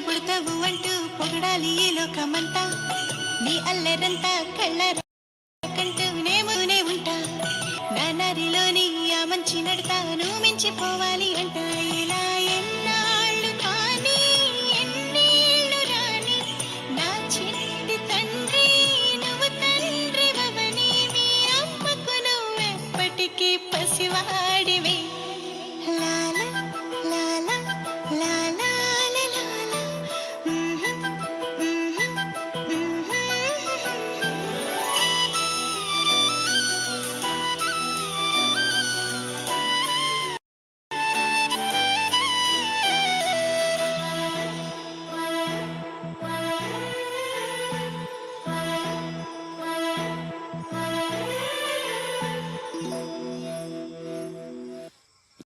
పుడతావు అంటూ పొగడాలి ఈ లోకమంతా. నీ అల్లరంతా కళ్ళ కంటూ నేమునే ఉంటా. నా నరిలోని ఆ మంచి నడతా నువ్వు మించిపోవాలి అంట. ఇలా ఎన్నాళ్ళు కానీ ఎన్నేళ్ళు రాని నా చిట్టి తండ్రి నువ్వు తండ్రి వవని. మీ అమ్మకు నువ్వెప్పటికీ పసివాడివే.